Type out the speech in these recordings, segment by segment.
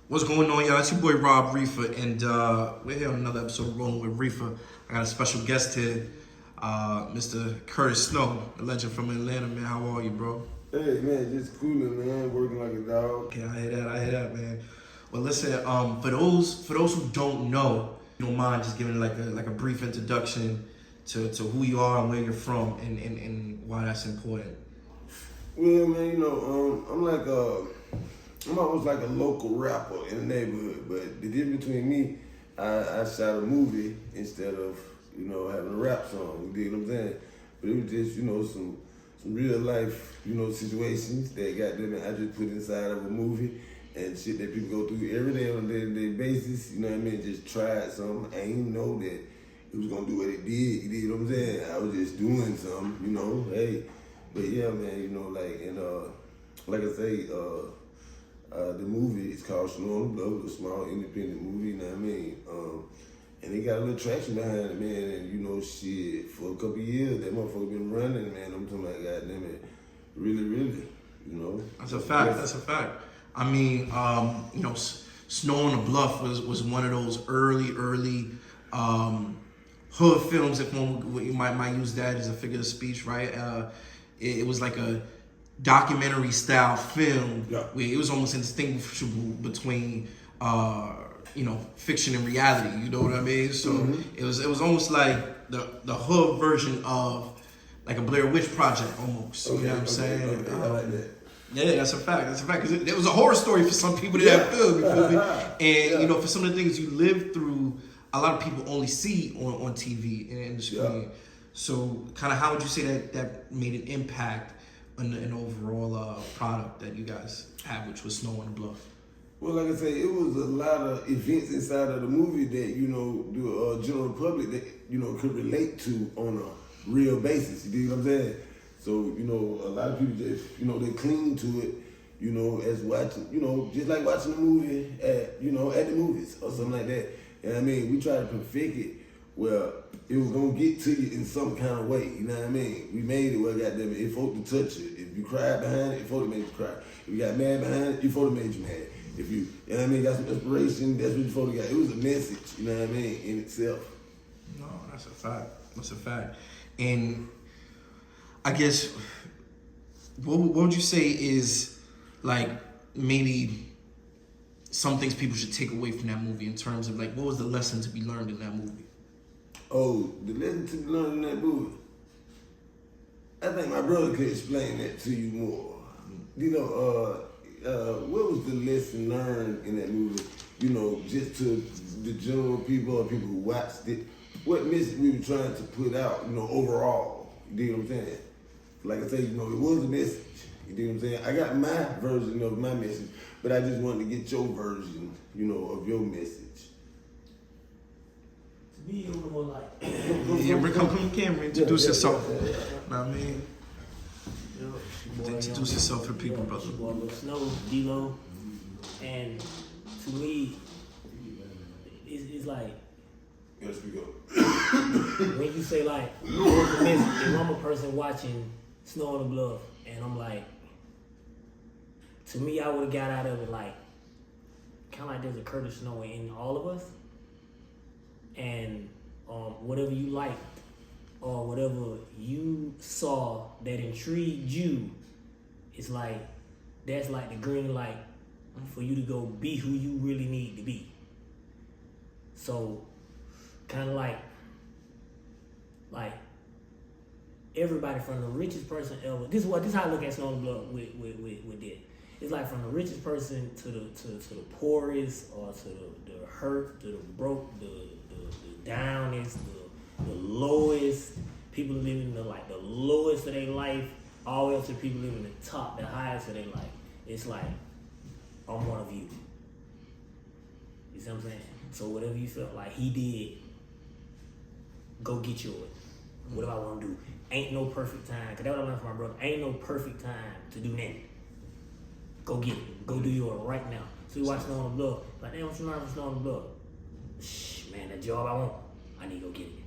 What's going on, y'all? It's your boy Rob Reefa, and we're here on another episode of Rollin with Reefa. I got a special guest here, Mr. Curtis Snow, a legend from Atlanta, man. How are you, bro? Hey man, just cooling, man. Working like a dog. Okay, I hear that, man. Well, listen, for those who don't know, you don't mind just giving like a brief introduction to who you are and where you're from, and why that's important. Well, man, I'm almost like a local rapper in the neighborhood. But the difference between me, I shot a movie instead of having a rap song. You dig what I'm saying? But it was just some real life situations that I just put inside of a movie and shit that people go through every day on a day-to-day basis. You know what I mean? Just tried something. I ain't know that it was gonna do what it did. You dig what I'm saying? I was just doing something. Hey. But yeah, man, like I say, the movie is called Snow on the Bluff, a small independent movie, you know what I mean? And it got a little traction behind it, man, and shit, for a couple of years, that motherfucker been running, man. I'm talking about, goddamn it, really. That's a fact. I mean, Snow on the Bluff was one of those early hood films, if you might use that as a figure of speech, right? It was like a documentary style film. Yeah. Where it was almost indistinguishable between fiction and reality. You know what I mean? So it was almost like the hood version of like a Blair Witch Project almost. Okay, you know what I'm saying? Okay, I like that. Yeah, that's a fact. Because it was a horror story for some people that film. You feel me? And for some of the things you live through, a lot of people only see on TV and the screen. Yeah. So, kind of, how would you say that made an impact on an overall product that you guys have, which was Snow on the Bluff? Well, like I say, it was a lot of events inside of the movie that, the general public that, could relate to on a real basis. You dig what I'm saying? So, a lot of people just, they cling to it, as watching, just like watching a movie at the movies or something like that. And I mean, we try to perfect it where it was gonna get to you in some kind of way. You know what I mean? We made it where, goddamn it, folk to touch it. If you cried behind it folk made you cry. If you got mad behind it folk made you mad. If you know what I mean, got some inspiration, that's what you folk got. It was a message, you know what I mean, in itself. No, that's a fact. And I guess, what would you say is, like, maybe some things people should take away from that movie in terms of, like, what was the lesson to be learned in that movie? Oh, the lesson to be learned in that movie? I think my brother could explain that to you more. What was the lesson learned in that movie? Just to the general people or people who watched it, what message we were trying to put out, overall. You dig what I'm saying? Like I say, it was a message. You dig what I'm saying? I got my version of my message, but I just wanted to get your version, of your message. To me, it was more like... Yeah, come camera, introduce yourself. Yeah. Know what I mean? Introduce yourself for people, brother. Boy, Snow, D-Lo, and to me, it's like... Yes, we go. when you say like, what's the message? If I'm a person watching Snow on the Bluff, and I'm like, to me, I would have got out of it like, kind of like there's a Curtis Snow in all of us, and whatever you liked or whatever you saw that intrigued you, it's like, that's like the green light for you to go be who you really need to be. So, kind of like everybody from the richest person ever. This is how I look at Snow on the Bluff with this. It's like from the richest person to the poorest, or to the hurt, to the broke, the downest, the lowest. People living the lowest of their life, all the way up to people living the top, the highest of their life. It's like, I'm one of you. You see what I'm saying? So whatever you felt like he did, go get yours. Whatever I want to do. Ain't no perfect time. Because that's what I learned from my brother. Ain't no perfect time to do nothing. Go get it. Go do yours right now. So you watch Snow on the Bluff. Like, damn, what you learn from Snow on the Bluff? Shh, man, that job I want, I need to go get it.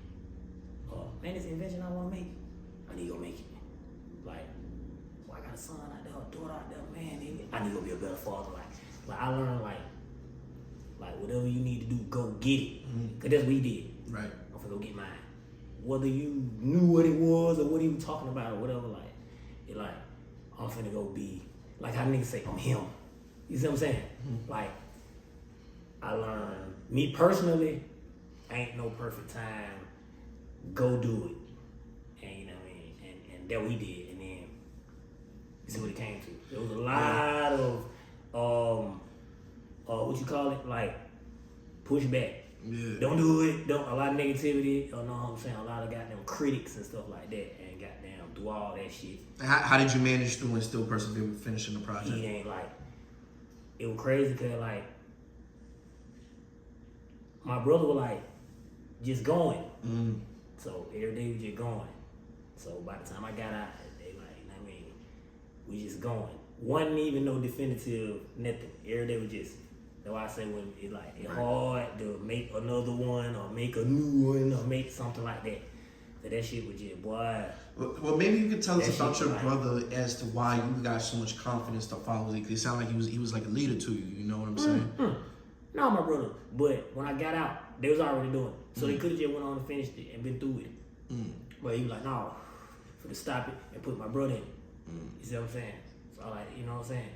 Man, this invention I want to make, I need to go make it. Like, well, I got a son out there, a daughter out there, man, I need to go be a better father. Like I learned, like, Like, whatever you need to do, go get it. Because that's what he did. Right. I'm finna go get mine. Whether you knew what it was or what he was talking about or whatever, like, it like, I'm finna go be, like how niggas say, I'm him. You see what I'm saying? Like, I learned, me personally, ain't no perfect time. Go do it. And you know what I mean? And that's what he did. And then, you see what it came to. There was a lot of, what you call it? Like, pushback. Yeah. Don't do it. Don't, a lot of negativity. Or know what I'm saying? A lot of goddamn critics and stuff like that. And goddamn do all that shit. How did you manage to and still persevere with finishing the project? He ain't like, it was crazy because like, my brother was like, just going. So every day we just going. So by the time I got out, they like, you know what I mean, we just going. Wasn't even no definitive nothing. Every day was just, that's why I say when it like, it's hard to make another one or make a new one or make something like that. So that shit was just, boy. Well, maybe you could tell us That about shit your like- brother as to why you got so much confidence to follow. It sounded like he was like a leader to you. You know what I'm saying? No, my brother. But when I got out, they was already doing it. So they could have just went on and finished it and been through with it. But he was like, no, for to stop it and put my brother in it. You see what I'm saying? So I like, you know what I'm saying?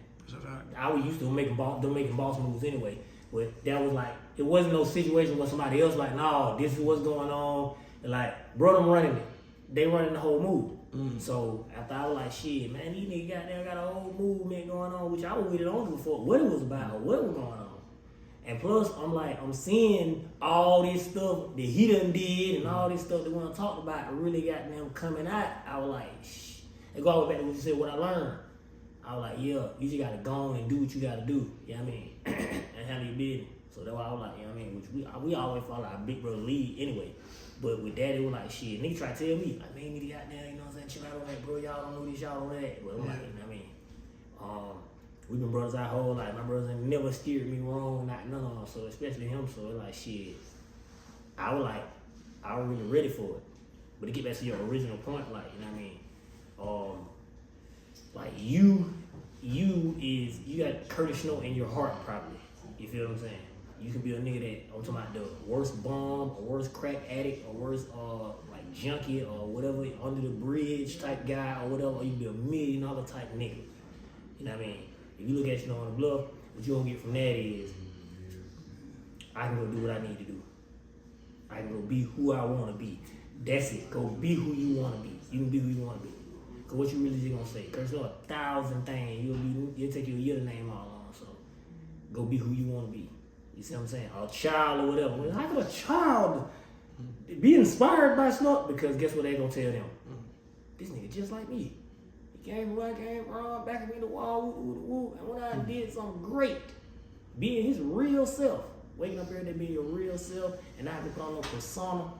I was used to them making boss moves anyway. But that was like, it wasn't no situation where somebody else like, no, this is what's going on. And like, bro, them running it. They running the whole move. So after I was like, shit, man, these niggas got a whole movement going on, which I was with it on before what it was about or what was going on. And plus, I'm like, I'm seeing all this stuff that he done did and all this stuff that we want to talk about really got them coming out. I was like, shh. And go all the way back to what you said, what I learned. I was like, yeah, you just got to go on and do what you got to do. You know what I mean? And handle your business. So that's why I was like, you know what I mean? Which we always follow our big brother lead anyway. But with that, it was like, shit, nigga try to tell me, like, man, you need to get out there, you know what I'm saying? Chill out on that, bro. Y'all don't know this, y'all don't know that. But I'm like, you know what I mean? We've been brothers our whole life. My brothers ain't never steered me wrong, not none of them. So especially him. So it's like shit. I was really ready for it. But to get back to your original point, like, you know what I mean? Like you got Curtis Snow in your heart probably. You feel what I'm saying? You can be a nigga that, I'm talking about the worst bum, or worst crack addict, or worst like junkie, or whatever, under the bridge type guy, or whatever, or you can be a $1 million type nigga. You know what I mean? If you look at Snow on the Bluff, what you gonna get from that is, I can go do what I need to do. I can go be who I wanna be. That's it. Go be who you wanna be. You can be who you wanna be. Cause what you really just gonna say? Cause there's 1,000 things. It'll take you a year to name all on. So go be who you wanna be. You see what I'm saying? Or a child or whatever. Well, how could a child be inspired by Snow? Because guess what they gonna tell them? This nigga just like me. He came right, came wrong, back at me the wall, woo. And when I did something great, being his real self, waking up every day being your real self, and not having to put on no persona.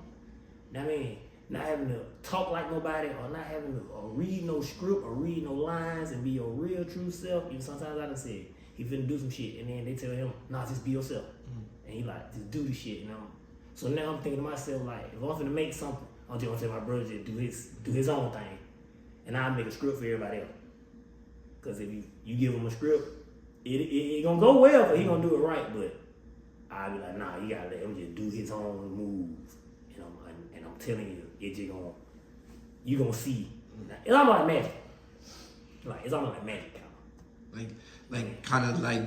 I mean, not having to talk like nobody, or not having to read no script or read no lines and be your real true self. Even sometimes I done said he finna do some shit, and then they tell him, nah, just be yourself. And he like, just do the shit, you know. So now I'm thinking to myself, like, if I'm finna make something, I'm just gonna tell my brother to do his own thing. And I'll make a script for everybody else. Because if you give him a script, it gonna go well, but he gonna do it right. But I'll be like, nah, you gotta let him just do his own moves. And I'm telling you, it just gonna, you gonna see. It's almost like magic. Like, it's almost like magic, kind of. Like kind of like,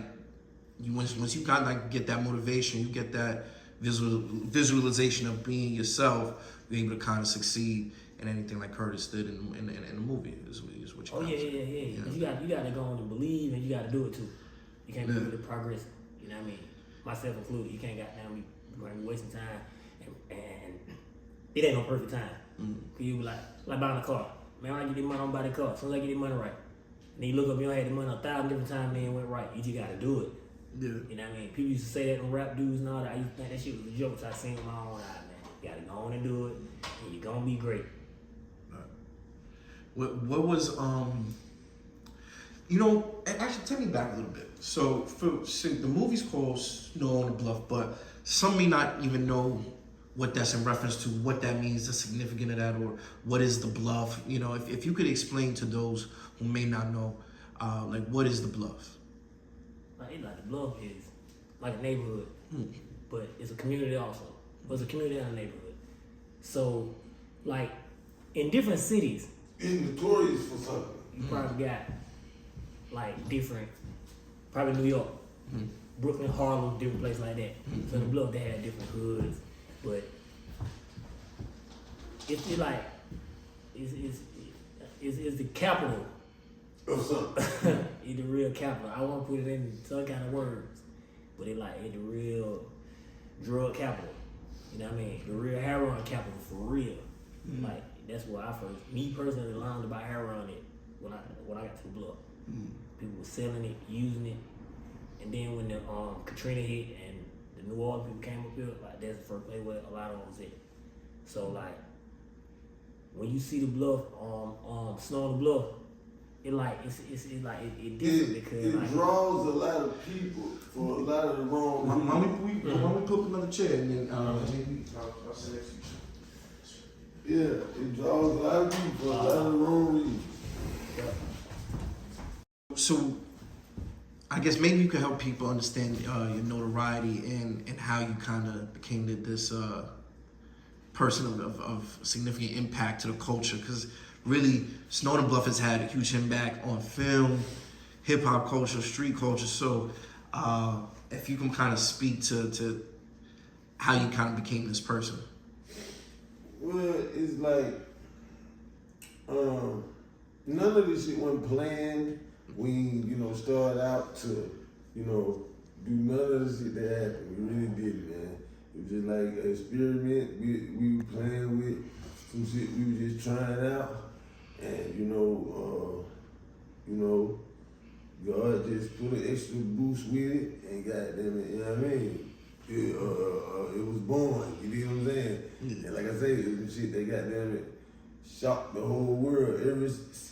once you kind of like get that motivation, you get that visualization of being yourself, you're able to kind of succeed in anything like Curtis did in the movie is what you. Oh yeah. You got to go on and believe, and you got to do it too. You can't be really progressing. You know what I mean? Myself included. You can't be wasting time, and it ain't no perfect time. You be like buying a car. Man, when I get the money, I'm buy the car. As soon as I get the money right, and then you look up, you don't have the money 1,000 different times, and it went right. You just got to do it. Yeah. You know what I mean? People used to say that in rap dudes and all that. I used to think that shit was a joke, so I seen with my own eye, man. You gotta go on and do it, and you're gonna be great. What was actually take me back a little bit. So the movie's called Snow on the Bluff, but some may not even know what that's in reference to, what that means, the significance of that, or what is the bluff. You know, if you could explain to those who may not know, like, what is the bluff? Like the Bluff is, like a neighborhood, but it's a community also. But it's a community and a neighborhood. So, like in different cities, It's notorious for something. you probably got like different, probably New York, Brooklyn, Harlem, different places like that. So in the Bluff they had different hoods, but it's like it's the capital. Or something. It's the real capital. I won't put it in some kind of words, but it's the real drug capital. You know what I mean? The real heroin capital for real. Like that's where me personally learned about heroin when I got to the Bluff. People were selling it, using it, and then when the Katrina hit and the New Orleans people came up here, like that's the first place where a lot of them was at. So like when you see the Bluff, Snow on the Bluff, it different because it draws a lot of people for a lot of the wrong reasons. Why don't we put up another chair and then maybe I'll say next to you. Yeah, it draws a lot of people for a lot of the wrong reasons. So, I guess maybe you could help people understand your notoriety and how you kind of became this person of significant impact to the culture. Because really, Snow on the Bluff has had a huge impact on film, hip hop culture, street culture. So, if you can kind of speak to how you kind of became this person. Well, it's like none of this shit wasn't planned. We, started out to, do none of the shit that happened. We really did it, man. It was just like an experiment we were playing with, some shit we were just trying out. And, God just put an extra boost with it and goddamn it, you know what I mean? It was born, you know what I'm saying? Yeah. And like I say, it was shit that goddamn it shocked the whole world.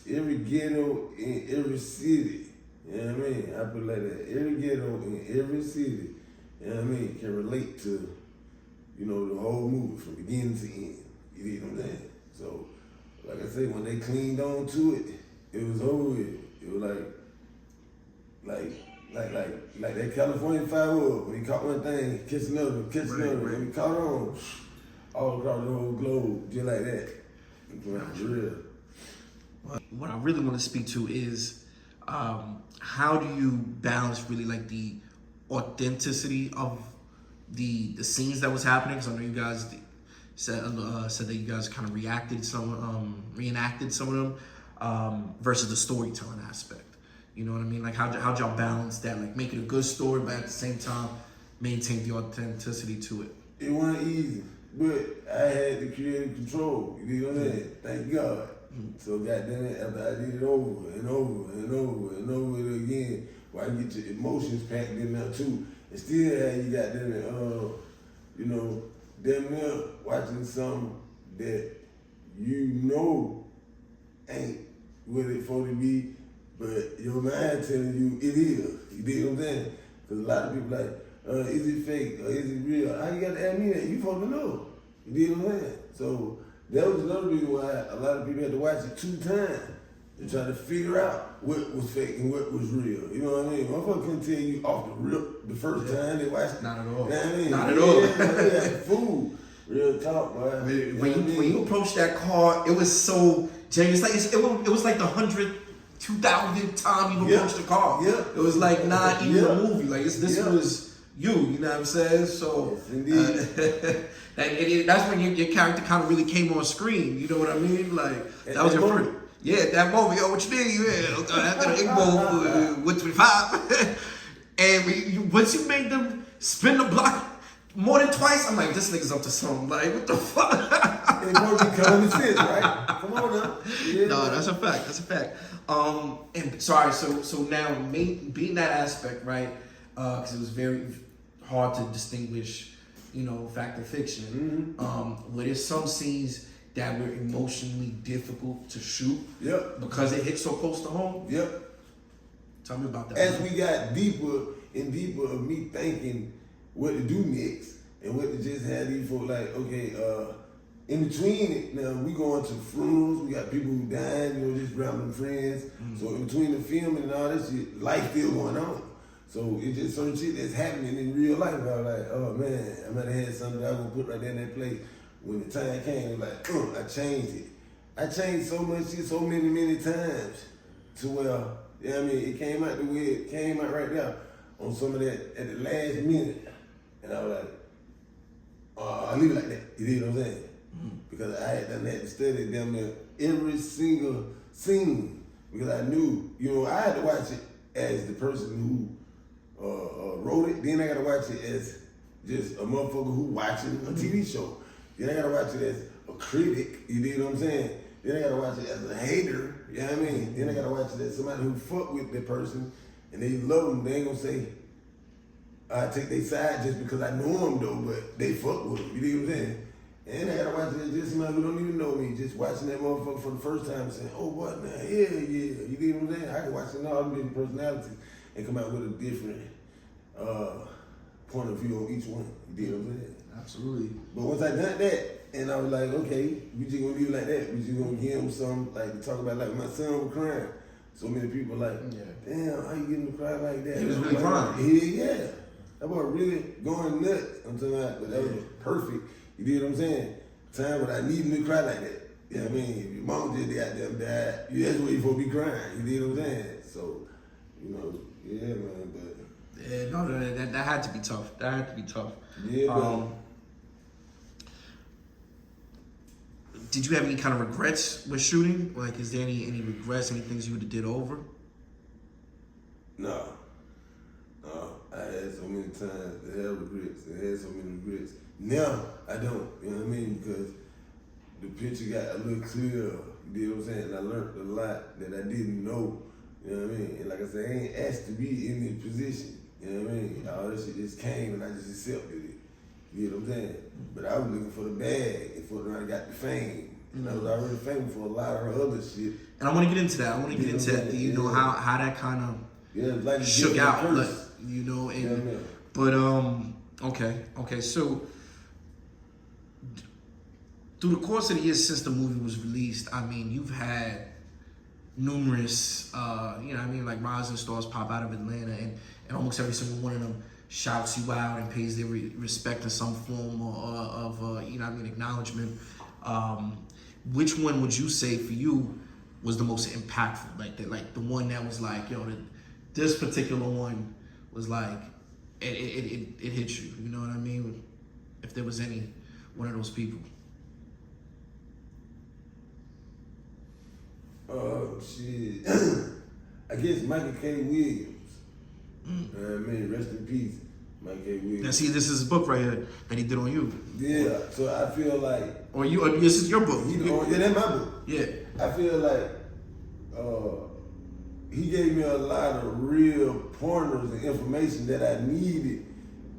Every ghetto in every city, you know what I mean? I put it like that. Every ghetto in every city, you know what I mean, can relate to, the whole movie from beginning to end. You know what I'm saying? So, like I say, when they cleaned on to it, it was over with. It was like that California firework, when you caught one thing, catch another, right. When you caught on, all across the whole globe, just like that. For real. What I really want to speak to is how do you balance really like the authenticity of the scenes that was happening? Because I know you guys said that you guys kind of reenacted some of them versus the storytelling aspect. You know what I mean? Like how'd y'all balance that? Like make it a good story, but at the same time maintain the authenticity to it. It wasn't easy, but I had the creative control. You know what I'm saying? Thank God. So goddamn it, after I did it over and over and over and over it again, where I get your emotions packed in there too, and still had you goddamn it, damn near watching something that ain't what it for to be. But your mind telling you it is. You dig what I'm saying? Because a lot of people like, is it fake or is it real? How you got to ask me that? You supposed to know. You dig what I'm saying? So that was another reason why a lot of people had to watch it 2 times to try to figure out what was fake and what was real. You know what I mean? Motherfucker couldn't tell you off the rip the first time they watched it. Not at all. You know what I mean? Not at all. Yeah, fool. Real talk, boy. When you approached that car, it was so genuine. It's like it was like the 2,000th time you approached the car. Yeah. It was like not even a movie. Like this was you know what I'm saying? So yes, that's when your character kind of really came on screen. You know what I mean? Like that was your first. Yeah, that moment. Yo, what you need? Yeah, after the Igbo with 25. And once you made them spin the block more than twice, I'm like, this nigga's up to something. Like, what the fuck? It's going to be common sense, right? Come on now. Yeah. No, that's a fact. That's a fact. And sorry, so now being that aspect, right? Because it was very hard to distinguish, fact and fiction. Were there some scenes that were emotionally difficult to shoot? Yep. Because it hit so close to home? Yep. Tell me about that. As we got deeper and deeper of me thinking what to do next and what to just have these folks like, okay, in between it, now we going to funerals, we got people who dying, just random friends. So in between the film and all that shit, life still going on. So it's just certain shit that's happening in real life. I was like, oh man, I might have had something that I was gonna put right there in that place. When the time came, it was like, I changed it. I changed so much shit so many times to where, you know what I mean, it came out the way it came out right now on some of that at the last minute. And I was like, I leave it like that. You know what I'm saying? Because I had done that to study damn near every single scene. Because I knew, you know, I had to watch it as the person who wrote it. Then I got to watch it as just a motherfucker who watching a TV show. Then I got to watch it as a critic. You know what I'm saying? Then I got to watch it as a hater. You know what I mean? Then I got to watch it as somebody who fuck with that person and they love them. They ain't gonna say, I take their side just because I know them though, but they fuck with them. You know what I'm saying? And I gotta watch it as just somebody who don't even know me, just watching that motherfucker for the first time and saying, oh, what now? Yeah. You know what I'm saying? I can watch it in all different personalities and come out with a different point of view on each one. You know what I'm saying? Absolutely. But once I done that, and I was like, okay, we just gonna leave it like that. We just gonna give him some, like, to talk about, like, my son was crying. So many people like, damn, how you getting to cry like that? He was really crying. Yeah. That boy really going nuts. I'm talking about, but that was perfect. You know what I'm saying? Time when I need him to cry like that. You know what I mean? If your mom just goddamn died, that's where you supposed to be crying. You know what I'm saying? So, you know, yeah, man, but. Yeah, no, that had to be tough. That had to be tough. Yeah, did you have any kind of regrets with shooting? Like, is there any regrets, any things you would have did over? No. I had so many times to have regrets. I had so many regrets. Now, I don't. You know what I mean? Because the picture got a little clearer. You know what I'm saying? And I learned a lot that I didn't know. You know what I mean? And like I said, I ain't asked to be in this position. You know what I mean? All this shit just came and I just accepted it. You know what I'm saying? But I was looking for the bag and for I got the fame. And I was already famous for a lot of her other shit. And I want to get into that. Do you know how that kind of like shook out? Like, you know, and but okay. So through the course of the years since the movie was released, I mean, you've had numerous, you know what I mean, like rising stars pop out of Atlanta, and almost every single one of them shouts you out and pays their respect in some form of you know what I mean, acknowledgement. Which one would you say for you was the most impactful? Like the one that was like, yo, this particular one was like, it hit you. You know what I mean? If there was any one of those people. Shit. I guess Michael K. Williams. You know what I mean? Rest in peace, Michael K. Williams. Now see, this is his book right here that he did on you. Yeah, so I feel like... Or this is your book. Yeah, that's my book. Yeah. I feel like he gave me a lot of real pointers and information that I needed.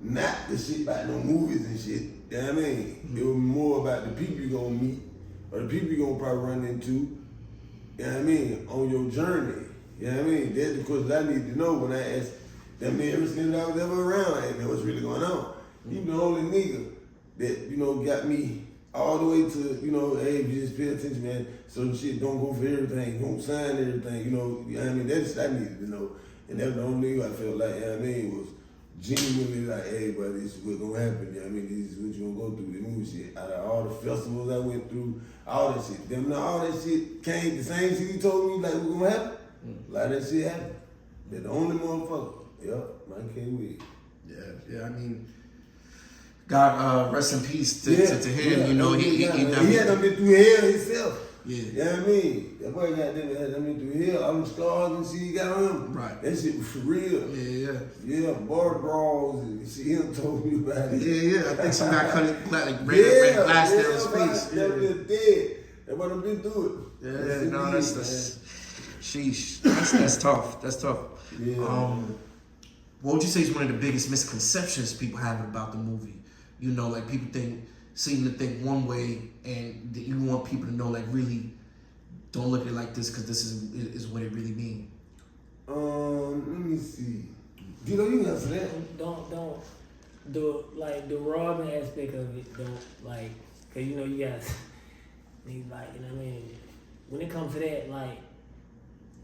Not the shit about no movies and shit. You know what I mean? It was more about the people you're gonna meet or the people you're gonna probably run into. You know what I mean? On your journey. You know what I mean? That's the questions I need to know when I ask that man every single I was ever around. I didn't know what's really going on. He the only nigga that, you know, got me all the way to, you know, hey, if you just pay attention, man, certain shit don't go for everything, don't sign everything, you know what I mean? That's what I needed to know. And that was the only nigga I felt like, you know what I mean, was genuinely like, hey, buddy, this is what's gonna happen, you know what I mean? This is what you gonna go through, the movie shit. Out of all the festivals I went through, all that shit. Them, all that shit came, the same shit he told me, like, what's gonna happen? A lot of that shit happened. They're the only motherfucker. Yup, Mike K. Williams. Yeah, I mean, God, rest in peace to him. You know, he had done been through hell himself. Yeah. You know what I mean? That boy got them had done been through hell. All them scars and shit he got on him. Right. That shit was for real. Yeah. Bar brawls and shit. He done told me about it. Yeah. I think some guy cut his ran glass down his face. That was dead. That boy done been through it. Yeah, no, that's sheesh. That's tough. That's tough. Yeah. What would you say is one of the biggest misconceptions people have about the movie? You know, like people seem to think one way, and you want people to know, like, really don't look at it like this because this is what it really means. Let me see. You know, you can answer that. Don't the robbing aspect of it. Don't like, cause you know you got niggas like, you know what I mean. When it comes to that, like,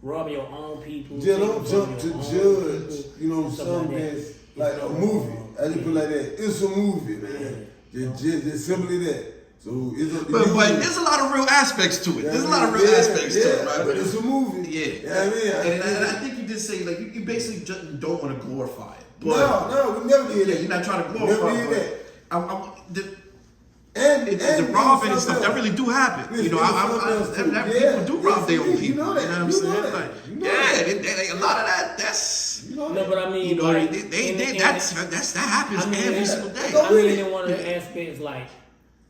rob your own people. Just don't jump to judge, you know, stuff something like that's like a movie. I just put it like that. It's a movie, man. Just simply that. So it's a, but there's a lot of real aspects to it. There's a lot of real aspects to it, right? But it's a movie. Yeah. You know what I mean? And I think you did say, like, you basically just don't want to glorify it. But, no, we never did that. You're not trying to glorify never did it. that. The robbing and stuff that really do happen. You know, people do rob their own people. You know what I'm saying? Like, a lot of that. That's no, but I mean, you know, like, that happens every single day. I mean, in one of the aspects, like,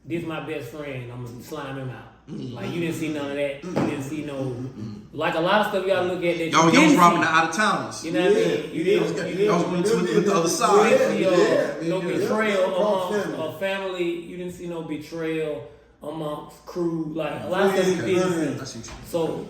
this my best friend, I'm gonna slime him out. Like, you didn't see none of that. You didn't see no, like, a lot of stuff y'all look at that. Y'all was robbing the out of towners. You know what I mean? You didn't. Y'all was going to the other side. No betrayal amongst a family. You didn't see no betrayal amongst crew. Like, a lot of stuff you didn't see. So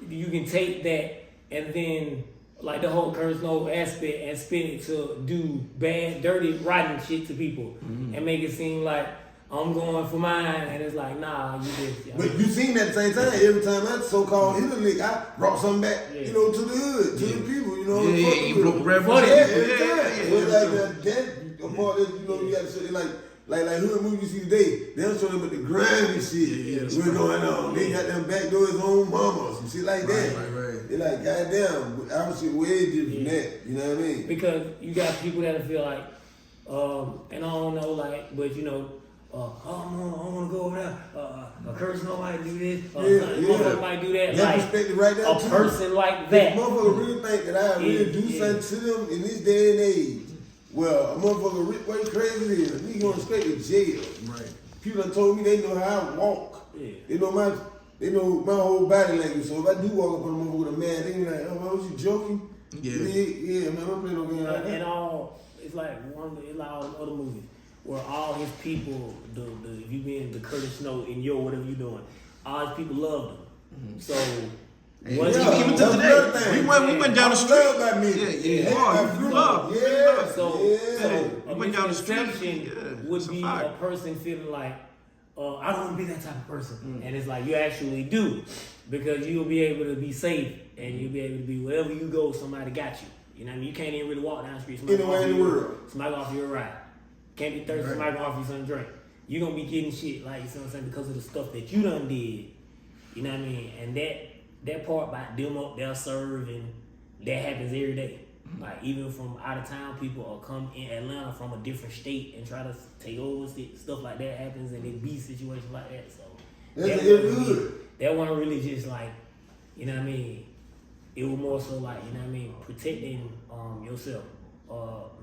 you can take that and then, like, the whole Curtis Snow aspect and spin it to do bad, dirty, rotten shit to people and make it seem like I'm going for mine, and it's like, nah, you just. But you seen that at the same time. Every time I so-called hit a lick, I brought something back, you know, to the hood, to the people, you know. You broke the red every time. So like that part that, you know, you got to show like hood movies you see today. They don't show them with the grimy shit. What's going on? They got them back doors on mamas and shit like that. Right. They like, goddamn, I was shit way different from that. You know what I mean? Because you got people that feel like, and I don't know, like, but you know. I want to go over there. A Curtis Snow might do this. Motherfucker might do that. That's like respected right there a too. person like that. Motherfucker really think that I really do something to them in this day and age. Well, a motherfucker way crazy it is. We going straight to jail. Right. People done told me they know how I walk. Yeah. They know my whole body language. So if I do walk up on a motherfucker with a man, they be like, oh man, was you joking? Yeah, man, I'm playing no game like that. And all it's like all the other movies. Where all his people, if you being the Curtis Snow in your whatever you doing, all his people loved him. So even to today, we went down the street. We went down the street. Would be a person feeling like, I don't want to be that type of person, and it's like you actually do, because you'll be able to be safe and you'll be able to be wherever you go. Somebody got you. You know what I mean? You can't even really walk down the street. Anywhere in the world, somebody offer you a ride. Can't be thirsty, somebody gonna offer you something to drink. You gonna be getting shit, like, you see what I'm saying, because of the stuff that you done did. You know what I mean? And that part about them up there serving, that happens every day. Like, even from out of town people or come in Atlanta from a different state and try to take over stuff like that happens, and there be situations like that. So that wasn't really just like, you know what I mean? It was more so like, you know what I mean, protecting yourself.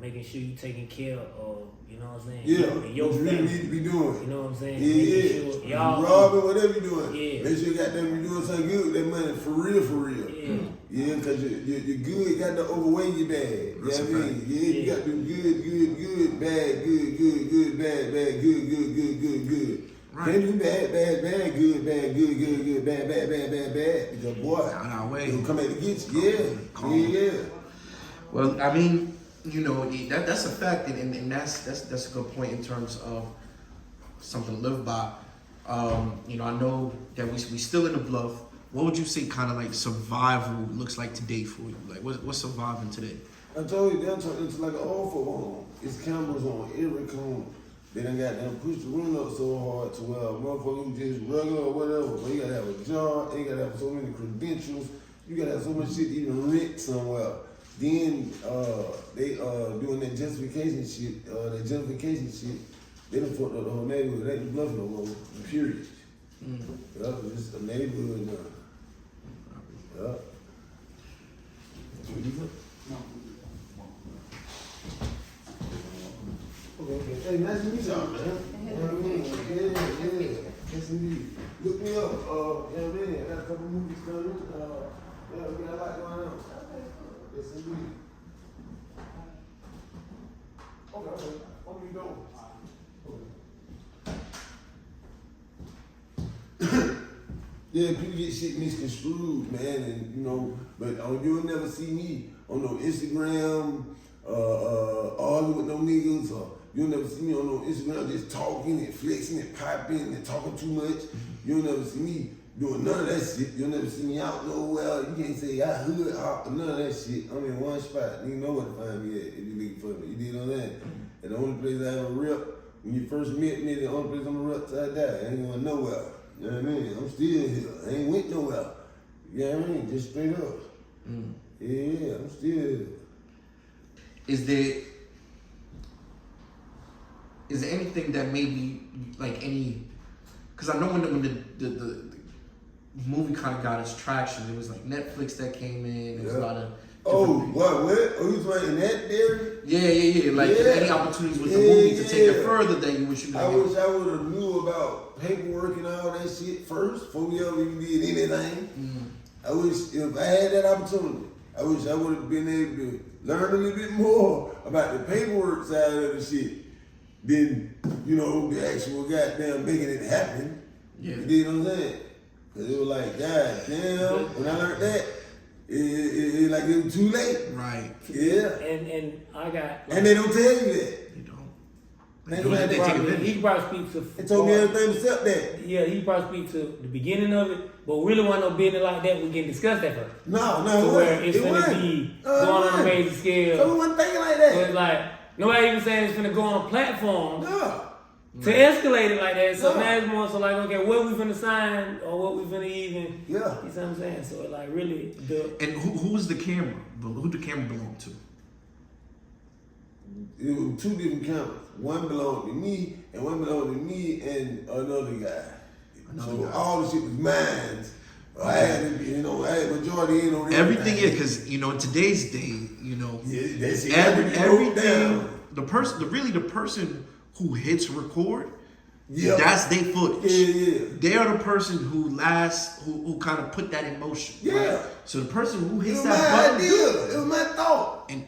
Making sure you taking care of, you know what I'm saying? Your family. You need to be doing. You know what I'm saying? Sure y'all robbing, whatever you're doing. Make sure you got them, you doing something good with that money, for real. Yeah, because your good got to overweigh your bad. You know what I mean? You got to do good, bad, good, bad, good. Right. Can't do bad, good, bad. Because boy, it'll come out to get you. Yeah. Well, I mean, you know, that's a fact, and that's a good point in terms of something to live by. You know, I know that we still in the Bluff. What would you say kind of like survival looks like today for you? Like, what's surviving today? I told you, it's like an awful home. It's cameras on every corner. They done got them push the run up so hard to where a motherfucker just regular or whatever. But you gotta have a job, you gotta have so many credentials, you gotta have so much shit to even rent somewhere. Then they doing that gentrification shit. They done fucked up the whole neighborhood. They ain't Bluff no more. Period. Yup, it's just a neighborhood now. Yup. Okay. Hey, nice to meet y'all, man. You know what I mean? Yeah. Yes, indeed. Look me up. You know what I mean? I got a couple movies coming. We got a lot going on. Yes, indeed. Okay. What are you doing? Yeah, people get shit misconstrued, man, and you know, but you'll never see me on no Instagram, arguing with no niggas, or you'll never see me on no Instagram just talking and flexing and popping and talking too much. You'll never see me doing none of that shit. You'll never see me out nowhere. You can't say I hood out, none of that shit. I'm in one spot. You know where to find me at if you looking for me. You did on that. And the only place I ever rep, when you first met me, the only place I'm gonna rep till I die. I ain't going nowhere. You know what I mean? I'm still here. I ain't went nowhere. You know what I mean? Just straight up. Yeah, I'm still here. Is there anything that maybe like any? Because I know when the movie kind of got its traction, it was like Netflix that came in. There was a lot of. Oh, what? Oh, you playing that theory? Yeah. Like any opportunities with the movie to take it further that you wish you I wish I would have knew about paperwork and all that shit first before we ever even did anything. I wish if I had that opportunity, I wish I would have been able to learn a little bit more about the paperwork side of the shit than, you know, the actual goddamn making it happen. Yeah. You know what I'm saying? Because it was like, God damn, when I learned that, it like it was too late. Right. Yeah. And I got. Like, and they don't tell you that. You don't. He can probably speak to. They told me everything except that. Yeah, he probably speak to the beginning of it, but really wasn't no business like that. We can discuss that first. No, So where it's gonna be going on a major scale. So we wasn't thinking like that. So it's like nobody even saying it's gonna go on a platform. No. To escalate it like that, so No. now it's more so like, okay, what we finna sign or what we finna even, Yeah. you see what I'm saying? So it like really, And who's the camera? Who the camera belong to? It was two different cameras. One belonged to me, and one belonged to me and another guy. All the shit was mine. I had, you know, I had majority in on Everything is because in today's day, that's it. everything. The person who hits record, that's their footage. Yeah. They are the person who kind of put that in motion. Yeah. Right? So the person who It hits was that my button, idea. It was my thought. and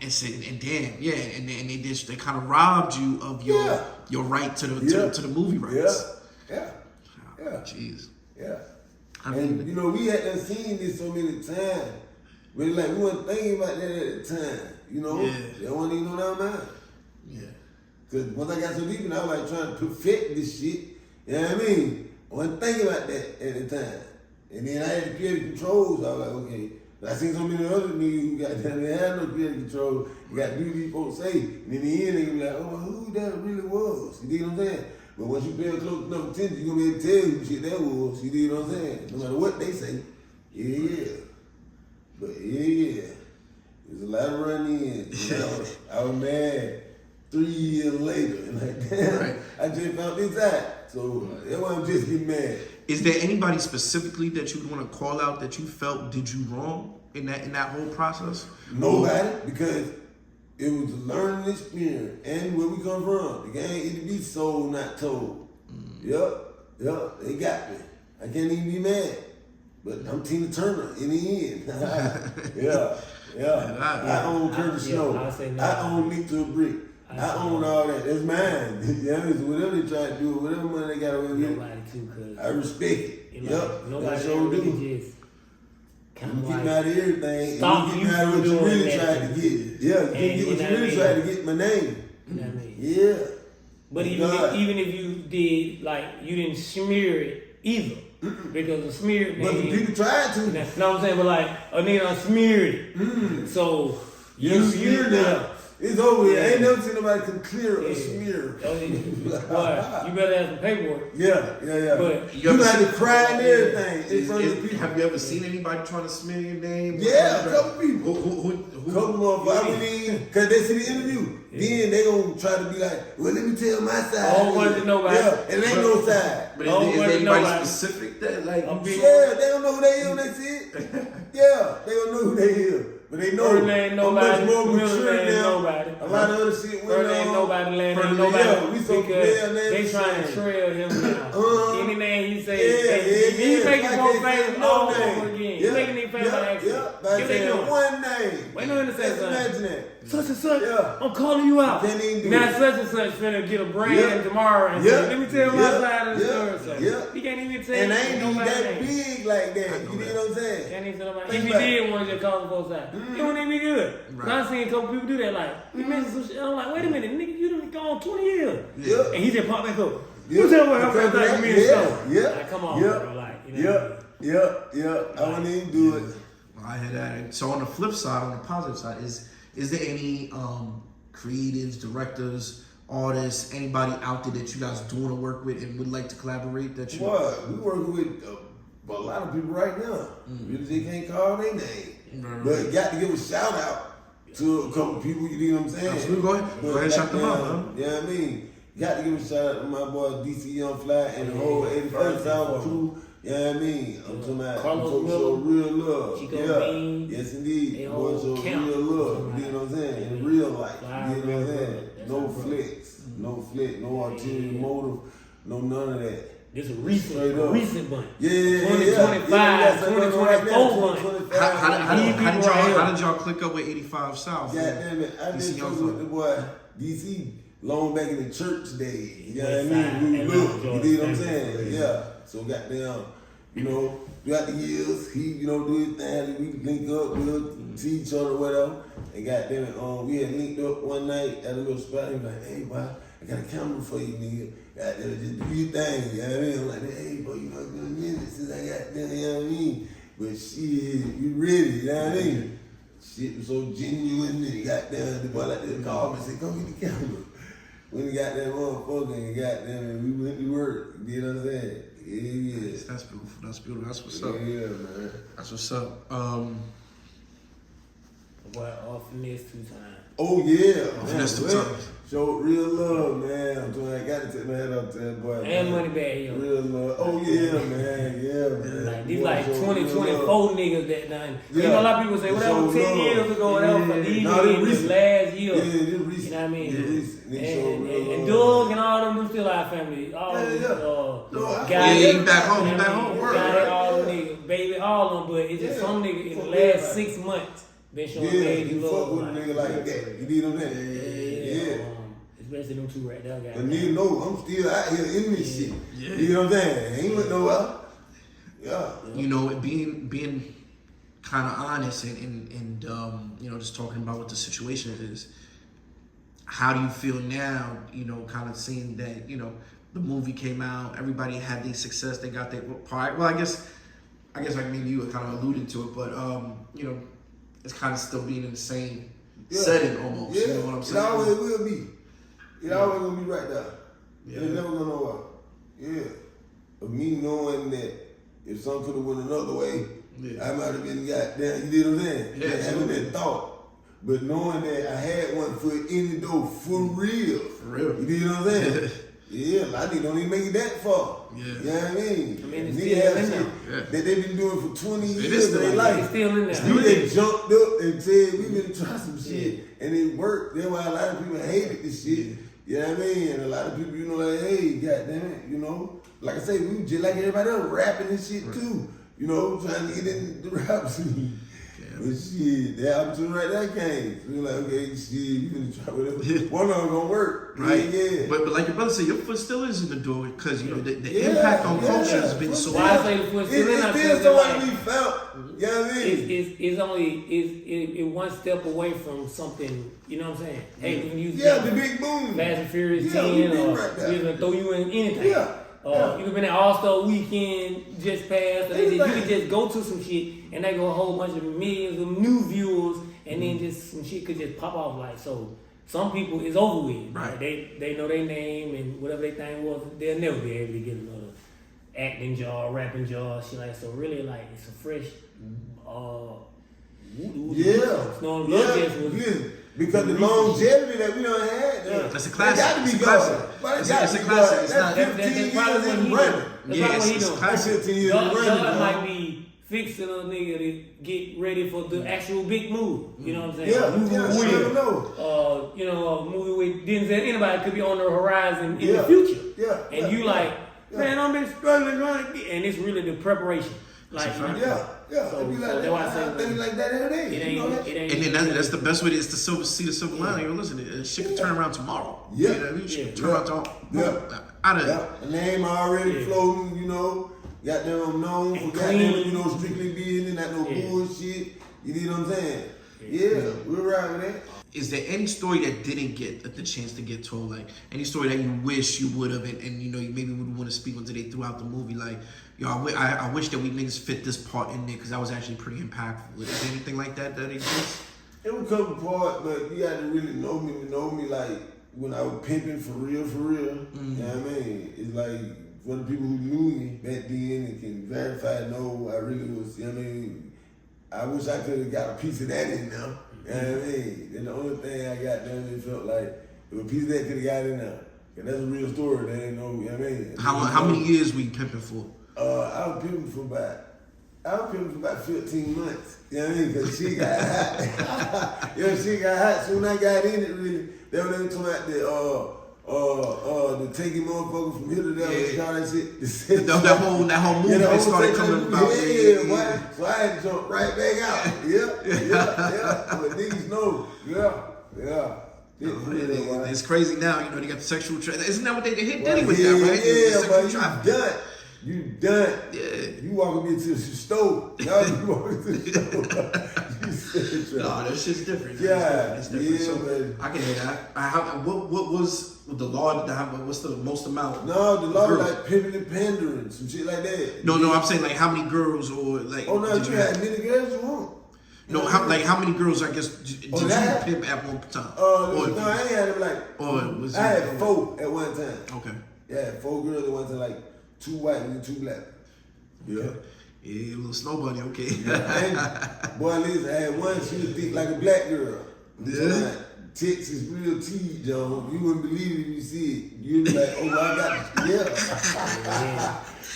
damn, yeah, and they kind of robbed you of your right to the movie rights. Yeah. Jeez. Yeah. I mean, And, you know, we had seen this so many times. But like, we wasn't thinking about that at the time. You know? Yeah. They wasn't even on our mind. yeah. Because once I got so deep and I was like trying to perfect this shit, you know what I mean? I wasn't thinking about that at the time. And then I had to create controls. I was like, okay. But I seen so many other niggas who got down there had no creative control. You got to do these folks say. And in the end, they be like, oh, who that really was? You dig what I'm saying? But once you pay close enough attention, you're going to be able to tell who shit that was. You dig what I'm saying? No matter what they say. Yeah. But yeah. There's a lot of run-ins. You know? I was mad 3 years later. And like, damn, Right. I just found this out. So that's why I'm just getting mad. Is there anybody specifically that you'd want to call out that you felt did you wrong in that whole process? Nobody, because it was a learning experience and where we come from. The game it be sold, not told. Yup, they got me. I can't even be mad. But I'm Tina Turner in the end. Yeah. I own Curtis Snow. I own Leap to a Brick. I own all that. That's mine. Yeah, so whatever they try to do, whatever money they got away with, nobody too, cause I respect it. Yup, nobody I sure really do. just You kind of getting like out of everything, stop and you you getting out of from what you doing really that. tried to get. Yeah, you can't get what you really tried to get my name. You know what I mean? Yeah. But God. even if you did, like, you didn't smear it either. Because the smear But the people tried to. you know what I'm saying? But like, a nigga done smeared it. So, You smear now. It's over with. Yeah. I ain't never seen nobody can clear a smear. Boy, you better have some paperwork. Yeah. But You got to cry and everything in front of the people. Have you ever seen anybody trying to smear your name? Yeah, a couple people. Who? Couple motherfuckers. I mean, because they see the interview. Then they gonna try to be like, well, let me tell my side. I don't want to know about Yeah, and ain't no side. But Oh, is what there you know anybody about- specific that like? Yeah, they don't know who they is when they see it. Yeah, they don't know who they is. But they know First name I'm nobody, much more middle mature name now. nobody. A lot of other shit went First name on. nobody, last name First- nobody. yeah, we so because clear, they name trying to same. trail him now. Any name he say, Yeah, he yeah. making Like more they famous said, all no name. over again. Yeah, He making these famous by accident. Yeah, Get by they saying doing. one name. Wait, no, in the Just same time. imagine that. Such and such, Yeah. I'm calling you out. Can't even do Now it. such and such finna get a brand Yeah. tomorrow and Yeah. say, let me tell my Yeah. side of the Yeah. story. So Yeah. he can't even tell And I ain't even nobody's that name. big like that. You know what I'm saying? Can't even tell nobody. Think If he about it. did one, just call him both sides. It don't even be good. Right. Now I seen a couple people do that. Like, we mentioned some shit. I'm like, wait a minute, nigga, you done gone 20 years. Yeah. And he just popped back up. Yeah. You tell me how Because much of me that, and yeah, stuff. yeah, Like, come on, yeah, bro. Like, you know what I mean? I wouldn't even do it. Well, I hear that. So on the flip side, on the positive side, is there any creatives, directors, artists, anybody out there that you guys do want to work with and would like to collaborate? That you What? We working with a lot of people right now. Really, they can't call their name. But you got to give a shout out to a couple people, you know what I'm saying? Absolutely. Go ahead. Go ahead and shout them out, man. You know what I mean? You got to give a shout out to my boy DC Young Fly and the whole 81st South crew. You know what I mean? I'm talking about Carlos show real love. Chico Bean, Yes, indeed. they Boy, all show count. real love. You know what I'm saying? In real life. Fly, You know what I'm real saying? love. That's No our brother. flicks. No flick. No ulterior motive. No none of that. This is a Straight up. recent bunch. Yeah. 2025, 2024 bunch. How did y'all click up with 85 South? God damn it. I DC been Young fucking with the boy DC long back in the church days. You know what I mean? We look. You know what I'm saying? Yeah. So goddamn, you know, throughout the years, he, you know, do his thing, we link up, we'll see each other, whatever. And goddamn it, we had linked up one night at a little spot. He was like, hey, boy, I got a camera for you, nigga. Goddamn it, just do your thing. You know what I mean? I'm like, hey, boy, you know, it's been a minute since I got done, you know what I mean? But shit, you ready, you know what I mean? Shit was so genuine, and goddamn, the boy like to call me and say, come get the camera. When he got that motherfucker and goddamn it, we went to work. You know what I'm saying? Yeah. That's beautiful. That's beautiful. That's what's up. Yeah, man. That's what's up. Boy, off finesse 2 times. Oh yeah, Finesse two man. times. Show real love, man. I'm doing. I got to take my head up to that boy. And man. money back here. Real love. Oh yeah, man. Yeah, man. Like these Boy, like show 20, real 24 love. niggas that done. You Yeah. know, a lot of people say, whatever, Show 10 love. years ago, whatever, but these Nah, they niggas recent. last year. Yeah, they recent. You know what I mean? They recent. They show And real Doug love. and all them still our family. All Yeah, them, yeah. No, I- guys. Yeah, he back home, you he know back what I home, mean? word, Guys, right? all them niggas, baby, all of them, but it's just Yeah. some nigga in the Fuck last everybody. 6 months been showing Yeah, baby you love. fuck with a nigga like that. You need them that. Yeah. Especially them 2 right there, guys. But nigga know I'm still out here in this shit. Yeah. You know what I'm saying? Ain't went nowhere. Yeah. You know, being kind of honest and you know, just talking about what the situation is. How do you feel now? You know, kind of seeing that, you know, the movie came out, everybody had their success, they got their part. Well, I guess like maybe you were kind of alluding to it, but you know, it's kind of still being in the same setting almost. Yeah. You know what I'm saying? It always will be. It always gonna be right there. Yeah. It's never gonna nowhere. Yeah. But me knowing that if something could have went another way, Yeah. I might have been goddamn. You know what I'm saying? Yeah, Having absolutely. that thought. But knowing that I had one foot in the door for real. For real. You know what I'm saying? Yeah, a lot of niggas don't even make it that far. Yeah. You know what I mean? I mean, it's Niggas still have in shit there. Yeah. that they've been doing for 20 It is years still of their in life. It's still in there. You they jumped up and said, we been trying some shit. And it worked. That's why a lot of people hated this shit. You know what I mean? And a lot of people, you know, like, hey, goddamn it, you know. Like I say, we was just like everybody else rapping and shit too. You know, trying to get in the rap scene. But shit, that opportunity right there came. So we like, okay, shit, you finna try whatever. One of them gonna work. Right. Yeah. But like your brother said, your foot still is in the door because, you know, the Yeah, impact on yeah. culture has been so Why I much. say the foot It's still in there? still because somebody like, we felt. You know what I mean? it's only it one step away from something. You know what I'm saying? Hey, we can use Yeah, the big boom. Fast and Furious Yeah, 10, we been or right there. we're gonna throw you in anything. Yeah. Yeah. You could been at All-Star Weekend just passed. Or you Anything. could just go to some shit and they go a whole bunch of millions of new viewers, and then just some shit could just pop off. Like, so some people is over with. Right. Like, they know their name and whatever their thing was, they'll never be able to get another acting job, rapping job, shit like. So really, like, it's a fresh. Yeah. Snow and Love Jets was. Yeah. Because the longevity that we done had, That's a classic. Got to It's be a classic. gone. But It's got a to be classic. gone. It's That's not- 15 probably years what in he running. doing. That's Yeah, probably what he it's doing. classic. That's 15 years in Doug running. might dog. be fixing a nigga to get ready for the actual big move. You know what I'm saying? Yeah, A movie yeah, with you never Will. know. You know, a movie with Denzel. Anybody could be on the horizon in the Yeah. future. Yeah, And yeah, you yeah, like, yeah. man, I've been struggling, trying to get, and it's really the preparation. Like, That's a fact. Yeah, yeah. So- It be so like that's why I say that. Things like that every day. it You know ain't, that? it ain't. And then that's the best way is to see the silver lining. Yo, listen, shit can turn around tomorrow. Yeah. You know what I mean? Shit can turn Yeah. around tomorrow. Yeah. Out of Yeah, the name already Yeah. floating, you know. Got them known for And goddamn, clean. you know, strictly being not no Yeah. bullshit. You know what I'm saying? Yeah, we're right with that. Is there any story that didn't get the chance to get told? Like any story that you wish you would have, and you know, you maybe would want to speak on today throughout the movie? Like, Yo, I wish that we niggas fit this part in there because that was actually pretty impactful. Is there anything like that exists? It would come apart, but you got to really know me to know me. Like when I was pimping for real. Mm-hmm. You know what I mean? It's like for the people who knew me back then and can verify, no, I really was. You know what I mean? I wish I could have got a piece of that in there. You know what I mean? And the only thing I got done, it felt like if a piece of that could have got in there. And that's a real story. They ain't know. You know what I mean? How many years were you pimping for? I was pimping for about 15 months. You know what I mean? Because she got hot. She got hot. Soon I got in it, really. They were talking about the taking motherfucker from here to there. What you call that shit? that whole movement started coming about. Yeah. So I had to jump right back out. Yeah. But niggas know. Yeah. It's crazy now, you know, they got the sexual isn't that what they hit Diddy with that, right? Yeah, but you done. Yeah. You walking me to the store. Now you walking to the store. No, that shit's different. Yeah, it's different. yeah, So man. I can hear that. What was the law? What's the most amount? No, the law like pimping and pandering, some shit like that. No, I'm saying like how many girls or like. Oh no, you had many girls you want. No, how many girls? I guess did you pimp at one time? No, I ain't had them like. I had 4 at one time. Okay. Yeah, I had 4 girls at one time, like 2 white and 2 black. Yeah. Yeah, a little snow bunny. Okay. Boy, listen, I had one. She was thick like a black girl. Yeah. Texas real tea, John. You wouldn't believe it if you see it. You'd be like, oh, I got it. Yeah.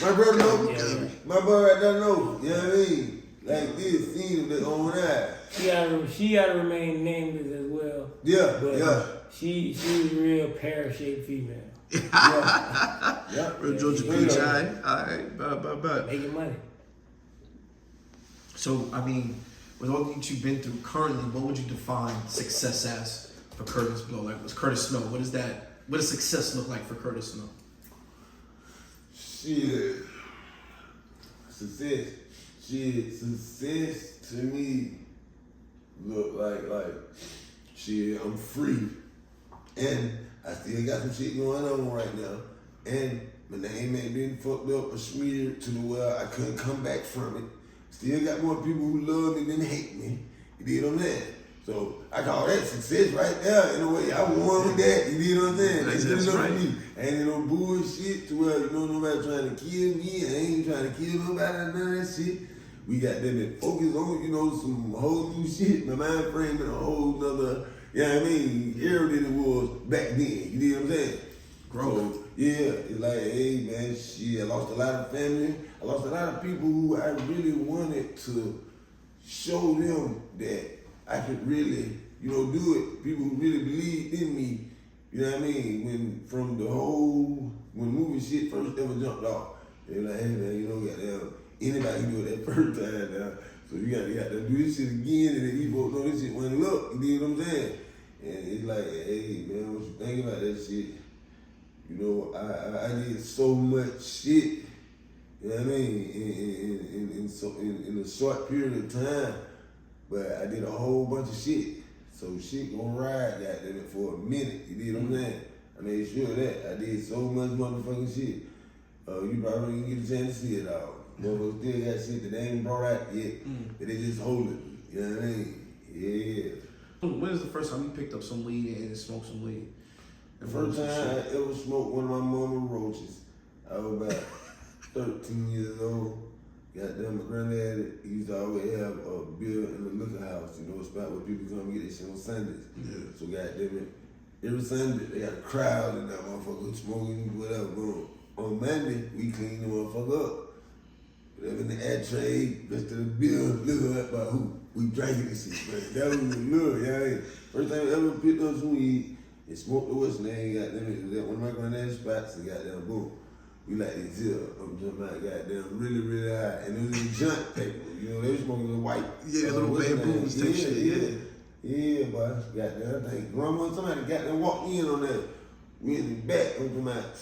My brother know. Yeah. My brother right there know. You know what I mean? Like this, seen him with his own eye. She gotta remain nameless as well. Yeah, but yeah. She was a real pear-shaped female. Yeah. Real Georgia Peach, all right, but Making money. So, I mean, with all that you've been through currently, what would you define success as for Curtis Blow? Like, was Curtis Snow? What does success look like for Curtis Snow? Shit. Success to me look like shit, I'm free. And I still got some shit going on right now. And my name ain't been fucked up or smeared to the where I couldn't come back from it. Still got more people who love me than hate me. You did what I'm saying? So I call that success right there. In a way, I won with that. You did what I'm saying? That's good enough for me. Ain't no bullshit to where nobody trying to kill me. I ain't trying to kill nobody, none of that shit. We got them that focus on, some whole new shit. My mind frame in a whole nother, you know what I mean, era than it was back then. You know what I'm saying? So, yeah, it's like, hey, man, shit, I lost a lot of family. I lost a lot of people who I really wanted to show them that I could really, do it. People who really believed in me, you know what I mean? When movie shit first ever jumped off, they were like, hey, man, goddamn, anybody can do it that first time now. So you got to do this shit again, and then these folks know this shit wasn't luck. You know what I'm saying? And it's like, hey, man, what you think about that shit? I did so much shit, you know what I mean, in a short period of time, but I did a whole bunch of shit. So shit gonna ride, goddamn it, for a minute. You know what I'm saying? I made sure of that. I did so much motherfucking shit. You probably didn't get a chance to see it all. Motherfuckers still got shit that they ain't brought out yet, but they just hold it. You know what I mean? Yeah. When was the first time you picked up some weed and smoked some weed? The first time I ever smoked one of my mama roaches, I was about 13 years old. Goddamn, my granddad, he used to always have a beer in the liquor house, a spot where people come get their shit on Sundays. Yeah. So goddamn it, every Sunday they got a crowd in that motherfucker smoking whatever. Boom. On Monday, we clean the motherfucker up. Whatever in the ashtray, rest of the beer, liquor up by who? We drank this shit, man. That was the love, yeah. First time I ever picked up some weed and smoked the what's name, goddamn it, one of my granddad's spots, and goddamn boom. We like this here, I'm talking about goddamn really, really high. And it was in junk paper, they were smoking the white. Yeah, little bamboos type shit, yeah. Yeah, boy, goddamn, I think grandma, somebody goddamn walked in on that. We in the back, I'm talking about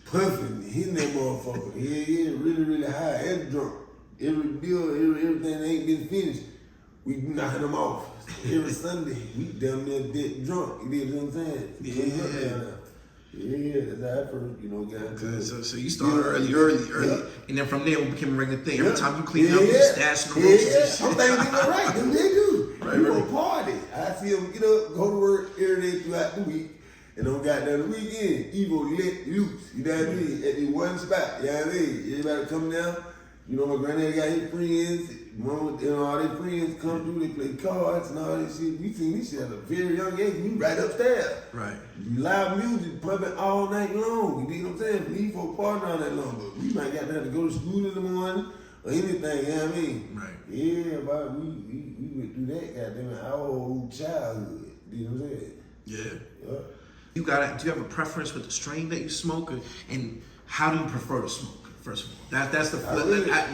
puffing, hitting that motherfucker. Yeah, really, really high and drunk. Every bill, everything that ain't been finished, we knocking them off. Every Sunday, we damn near dead drunk. You know what I'm saying? Yeah, that's how I first, you know, got into it. So you started early, Yeah. and then from there it became a regular thing. Yeah. Every time you clean Yeah, up, you yeah. stash in the roaches and Some shit. things they go right, them they do. Right, We right. gonna party. I see them get up, go to work every day throughout the week, and on goddamn the weekend, Evo let loose. You know what I mean? At the one spot. You know what I mean? Everybody come down. You know, my granddaddy got his friends. Mom, you know, all their friends come through. They play cards and all this shit. We seen this shit at a very young age. We right upstairs. Right. Live music pumping all night long. You know what I'm saying? We for party all night long, but we might got to have to go to school in the morning or anything. You know what I mean? Right. Yeah, but we went through that goddamn our whole childhood. You know what I'm saying? Yeah. Yeah. Do you have a preference with the strain that you smoke, and how do you prefer to smoke? First of all, that's the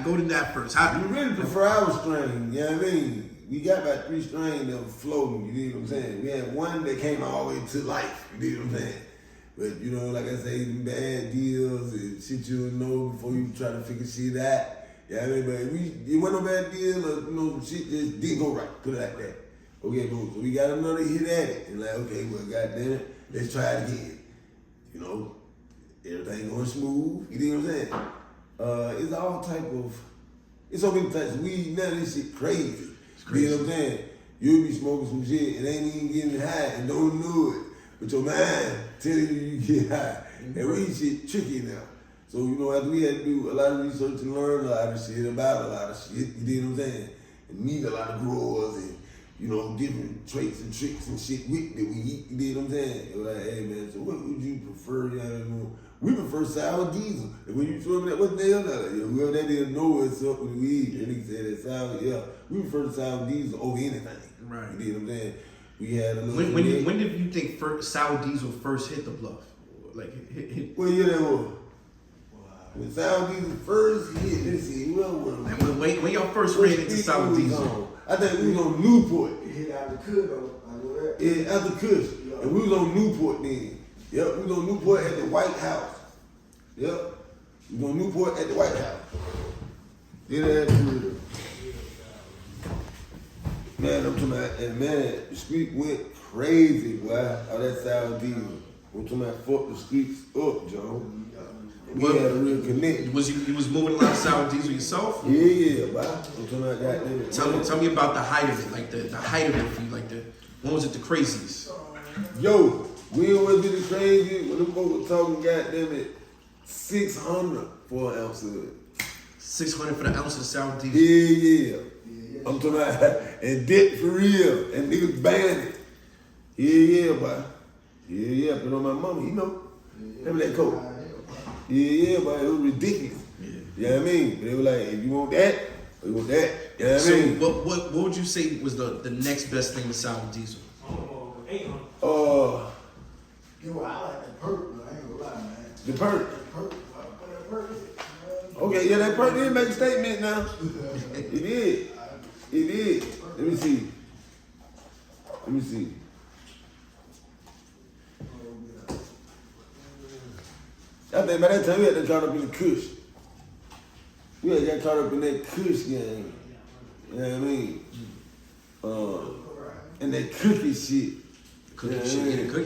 go to that first. How We really prefer our strain, you know what I mean? We got about 3 strains that were floating, you know what I'm saying? We had one that came all the way to life, you know what I'm saying? But, you know, like I say, them bad deals and shit you would know before you try to figure shit out. You know what I mean? But it wasn't no bad deal, or, you know, shit just didn't go right, put it like that. Okay, boom. So we got another hit at it. And like, okay, well, goddamn it, let's try it again. You know, everything going smooth, you know what I'm saying? It's all type of, it's so many types of weed now, this shit crazy. You know what I'm saying? You'll be smoking some shit and ain't even getting high and don't know it. But your mind telling you get high. And weed shit tricky now. So, you know, after we had to do a lot of research and learn a lot of shit about a lot of shit, you know what I'm saying? And meet a lot of growers and, you know, different traits and tricks and shit with that we eat, you know what I'm saying? It was like, hey man, so what would you prefer? You know, we prefer sour diesel. And when you show me that, what the hell that? Whoever that is know what's up with weed. And he said that sour, yeah. We prefer the sour diesel over anything. Right. You know what I'm saying? We had a little. When did you think sour diesel first hit the Bluff? Like hit? What year that was? When sour diesel first hit, let's see, what was it? When y'all first ran into sour diesel? I think we was on Newport. It hit out the could though. I know that. Yeah, after Kush. And we was on Newport then. Yep, we was on Newport at the White House. Yep. We was on Newport at the White House. Yeah, that's real. Man, I'm talking about, and man, the street went crazy, boy. All that sour diesel. I'm talking about fuck the streets up, Joe. We had a real connect. You was moving a lot of sour diesel yourself? Yeah, boy. I'm talking about goddamn. Tell me about the height of it, like the height of it for you, like when was it the craziest? Yo, we always did the crazy when them folks were talking goddamn it 600 for an ounce of it. 600 for the ounce of sour diesel. Yeah. I'm talking about and dip for real and niggas banned it. Yeah, boy. Yeah, put on my mama, you know. Remember that coat? Yeah, boy, it was ridiculous. Yeah. You know what I mean? They were like, if you want that, or you want that. You know what I mean? So what would you say was the next best thing to sour diesel? 800. You know, I like that perk, man. I ain't gonna lie, man. The perk. That perk. That perk. Okay, yeah, that perk did make a statement now. It did. It did. Let me see. I think by that time we had to caught up in the Kush. We had got caught up in that Kush game. You know what I mean? And that cookie shit. Cookie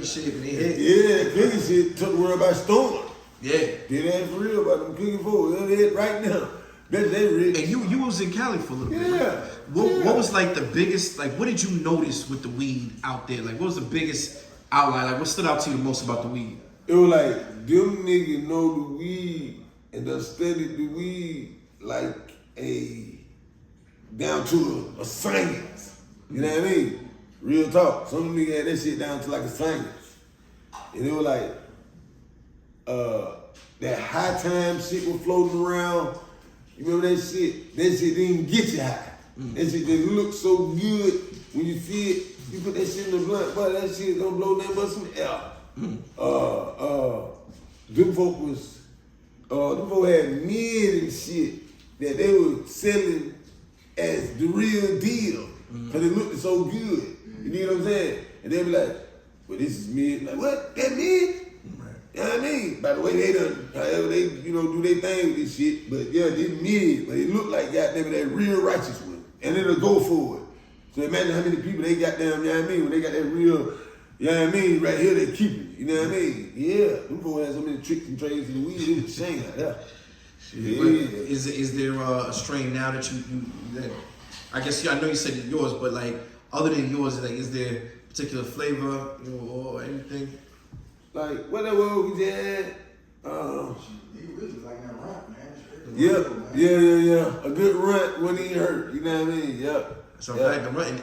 shit, man. Yeah, that cookie shit took the world by storm. Yeah. Did that for real about them cookie folks. They're hit right now. Bet they rich. And you was in Cali for a little bit. Yeah. What was like the biggest, like what did you notice with the weed out there? Like what was the biggest outlier? Like what stood out to you the most about the weed? It was like, them niggas know the weed and done studied the weed like down to a science. You know what I mean? Real talk. Some niggas had that shit down to like a science. And it was like, that high time shit was floating around. You remember that shit? That shit didn't get you high. That shit just looked so good when you see it. You put that shit in the blunt, but that shit gonna blow that much some air. Them folks had mid and shit that they were selling as the real deal. Cause it looked so good. You know what I'm saying? And they be like, well, this is mid. Like, what? That mid? You know what I mean? By the way, they done, however they, do their thing with this shit. But yeah, they mid, but it look like goddamn that real righteous one. And it'll go for it. So imagine how many people they got down, you know what I mean? When they got that real You know what I mean? Right here they keep it. You know what I mean? Yeah, them boys had so many tricks and trades in the weed. It was shame out there. Yeah. Is there a strain now that you that I guess I know you said yours, but like other than yours, like is there particular flavor or anything? Like whatever we had. He really like that rap, man. Yeah. A good run when he hurt. You know what I mean? Yep. So like the run,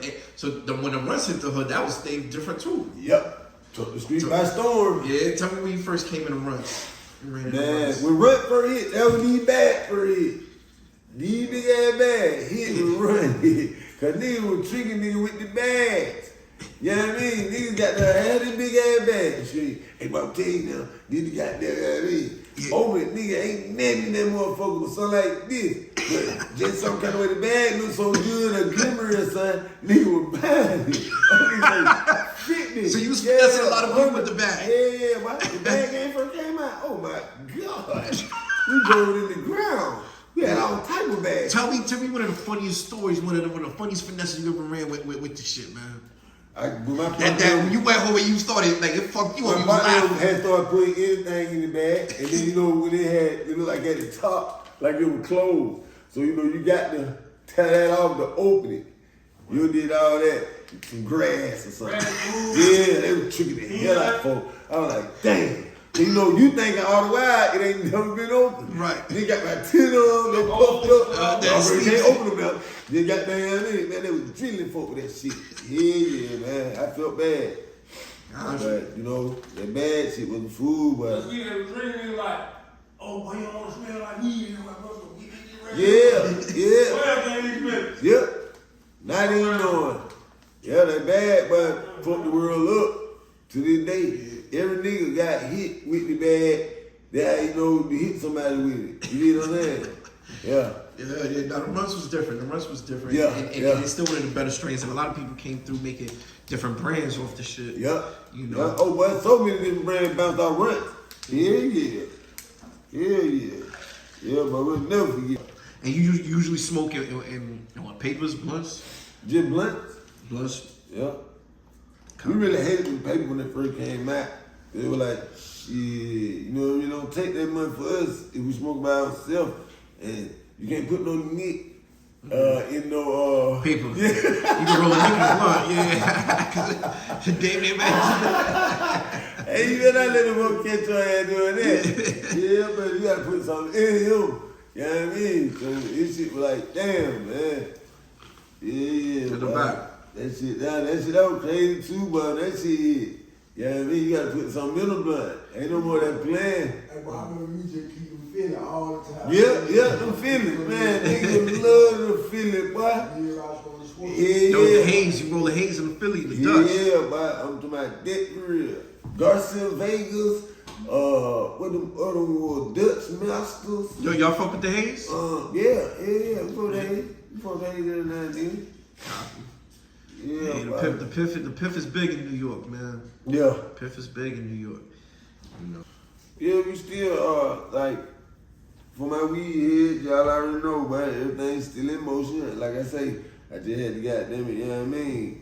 when the runs hit the hood, that was different too. Yep. Took the street by storm. Yeah, tell me when you first came in the runs. Man, when run first hit, that was these bad first hit. These big ass bags hit and run hit. Cause niggas was tricking niggas with the bags. You know what I mean? Niggas got the had this big ass bag and shit. Hey, but I'm telling you now, niggas got that, you know what I mean? Over it, nigga ain't naming that motherfucker with something like this. But just some kind of way the bag look so good, a glimmer or something, nigga was buying it. So you was finessing a lot of people with the bag. Yeah, why the bag game first came out? Oh my God. We drove it in the ground. We had all type of bags. Tell me one of the funniest stories, one of the funniest finesses you ever ran with this shit, man. When you went home and you started like it fucked you up. You was my laughing. had started putting anything in the bag, and then when it looked like at the top, like it was closed. So you got to tear that off to open it. You did all that, some grass or something. Yeah, they were tricking the hell out of folks. I was like, damn. So, you thinking all the while it ain't never been open. Right. They got my 10 of them, they puffed up. They can't open them now. They got man, they was drilling folk with that shit. Yeah, man. I felt bad. But, that bad shit wasn't food, but. We was drinking like, oh, boy, you don't want to smell like weed. You know, like, we can get ready. Yeah. Well, can't even smell. Yep. Not even knowing. Yeah, that bad, but fucked the world up to this day. Every nigga got hit with the bag. That to hit somebody with it. You know what I'm saying? Yeah. Yeah. Now the runs was different. Yeah. And it's still one of the better strains. And a lot of people came through making different brands off the shit. Yeah. Yeah. Oh, boy, so many different brands bounced off runs. Yeah. Yeah, but we'll never forget. And you usually smoke in what, papers, blunts? Just blunts. Blunts. Yeah. We really hated them papers when they first came out. They were like, shit, you don't take that money for us if we smoke by ourselves. And you can't put no nick in no paper. Yeah. You can roll a nick in a blunt, yeah. Damn near man. Hey, you better not let them up catch your ass doing that. Yeah, but you gotta put something in him. You know what I mean? So this shit was like, damn, man. Yeah. To the back. That shit that was crazy too, but that shit, you know what I mean? You gotta put something in the blood. Ain't no more that plan. Hey, bro, I remember you just keep them feeling all the time. Yeah, them feelings, man. Niggas love the feeling, boy. Yeah, I was going to school. The haze, you roll the haze in the Philly, the Dutch. Yeah, but I'm talking about that for real. Garcia Vegas, what them other ones, Dutch Masters. Yo, y'all fuck with the haze? Yeah. We fuck with the haze. We fuck with the haze every now and then. Yeah, the piff is big in New York, man. Yeah. Piff is big in New York. Yeah, we still like for my weed head, y'all already know, but everything's still in motion. Like I say, I just had to goddamn it, you know what I mean?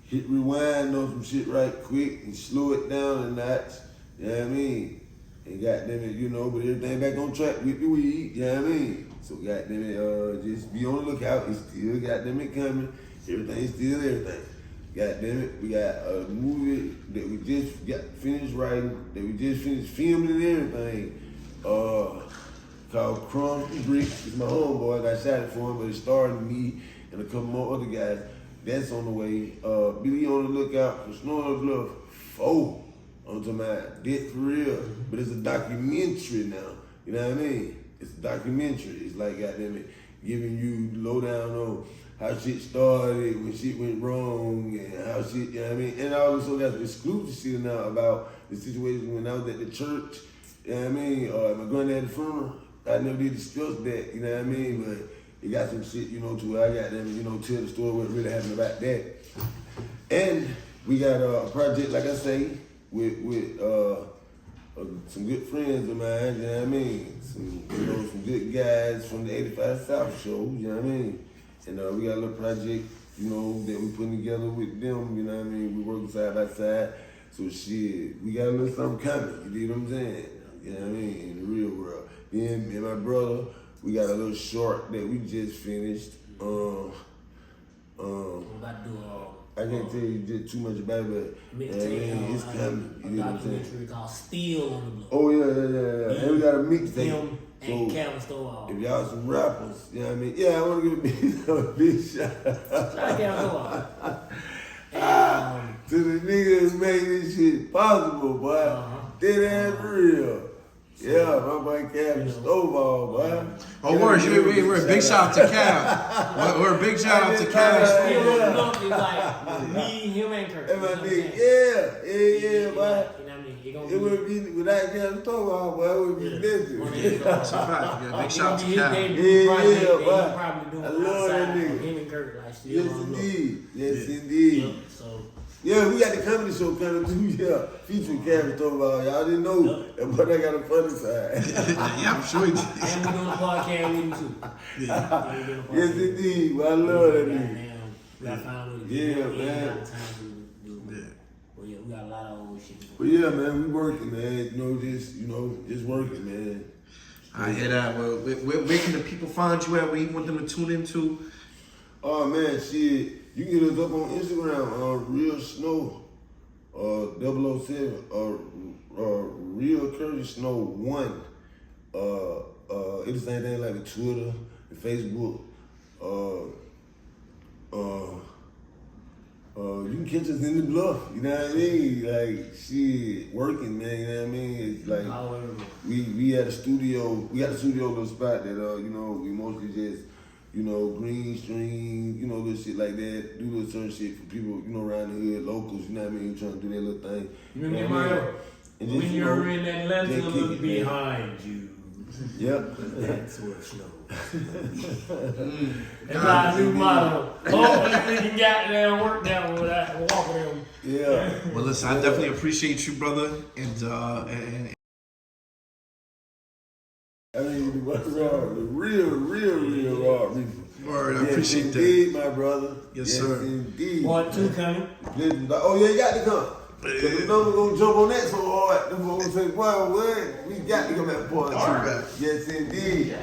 Hit rewind on some shit right quick and slow it down a notch, you know what I mean? And goddamn it, but everything back on track with the weed, you know what I mean? So goddamn it, just be on the lookout. It's still goddamn it coming. Everything's still everything. Goddamn it, we got a movie that we just got finished writing, that we just finished filming and everything, called Crumbs and Bricks. It's my homeboy. I shot it for him, but it starred me and a couple more other guys. That's on the way. Be on the lookout for Snow on the Bluff 4. I'm talking about Death for real. But it's a documentary now. You know what I mean? It's a documentary. It's like, goddamn it, giving you the lowdown on how shit started, when shit went wrong, and how shit, you know what I mean? And I also got exclusive shit now about the situation when I was at the church, you know what I mean? My granddad's funeral, I never did discuss that, you know what I mean? But it got some shit, to where I got them, tell the story what really happened about that. And we got a project, like I say, with some good friends of mine, you know what I mean? Some good guys from the 85 South show, you know what I mean? And we got a little project, that we putting together with them, you know what I mean? We working side by side. So shit, we got a little something coming. You know what I'm saying? You know what I mean? In the real world. Then me and my brother, we got a little short that we just finished. I'm about to do I can't tell you just too much about it, but it's coming. You know what I'm saying? documentary called Still on the Bluff. Oh yeah. And we got a mixtape. Him and Calvin Stovall. If y'all some rappers, you know what I mean? Yeah, I want to give a big shout Shout out Calvin Stovall. to the niggas making this shit possible, boy. Dead ass real. Yeah, my boy Captain Stovall, boy. Oh, we're a big shout out to Cav. We're a big shout out to Cav. Still on the Bluff is like me, him, and Kurt. And my You know what I'm nigga, saying? yeah, boy. You know what I mean? It would be, without Captain Stovall, boy, it would be busy. That's a fact. Yeah, big shout out to His Cav. debut project that he boy. probably doing I love that outside nigga. of him and Kurt, like Still Yes, on the Bluff. indeed. Yes, indeed. Yep, so. Yeah, we got the comedy show coming too, yeah. Featuring Captain Stovall. Y'all didn't know, but I got a funny side. Yeah, I'm sure he did. And we're doing a podcast with him too. Yes, indeed. Well, I love that nigga. We gotta find a way to Yeah, get him. man. But yeah, we got a lot of old shit. But yeah, man, we working, man. Just working, man. I hear that. Well, where can the people find you at? Where you want them to tune into? Oh man, shit. You can hit us up on Instagram, Real Snow, 007, Real Curtis Snow 1. It's the same thing like with Twitter and Facebook. You can catch us in the Bluff, you know what I mean? Like, shit, working, man, you know what I mean? It's like, we had a studio, we got a studio little spot that, we mostly just, green screen, little shit like that, do little certain shit for people, around the hood, locals, you know what I mean, trying to do their little thing. You know what I mean? When you're in Atlanta, look behind you. Yep. That's what snow. That's our new motto. Hopefully we can get down, work down without walking them. Yeah. Well, listen, I definitely appreciate you, brother, and I mean, the real raw Reefa. word, I Yes, appreciate indeed, that. my brother. Yes, sir. Indeed. Part 2 coming. Listen, oh yeah, you got to come. Cause the number gonna jump on that so hard. Them folks say, "Boy, what? We got to come at part 2." All right. Yes, indeed.